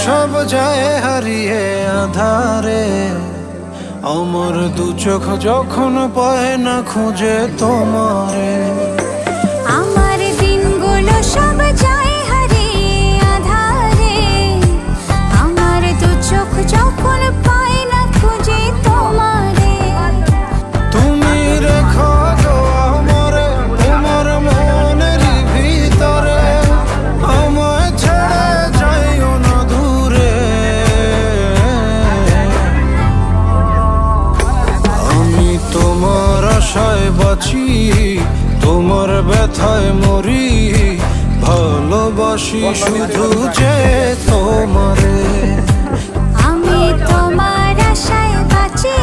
সব যায় হারিয়ে আধারে, আমার দু চোখ যখন পায় না খুঁজে তোমারে। আমার দিনগুলো সব যায় হারিয়ে আঁধারে, আমার দু চোখ যখন পায় না খুঁজে তোমারে। তুমি রেখো গো আমারে তোমার মনের ভিতরে, আমায় ছেড়ে যাইও না দূরে। আমি তোমার আশায় বাঁচি, তোমার ব্যথায় মরি, ভালোবাসি শুধু যে তোমারে। আমি তোমার আশায় বাঁচি,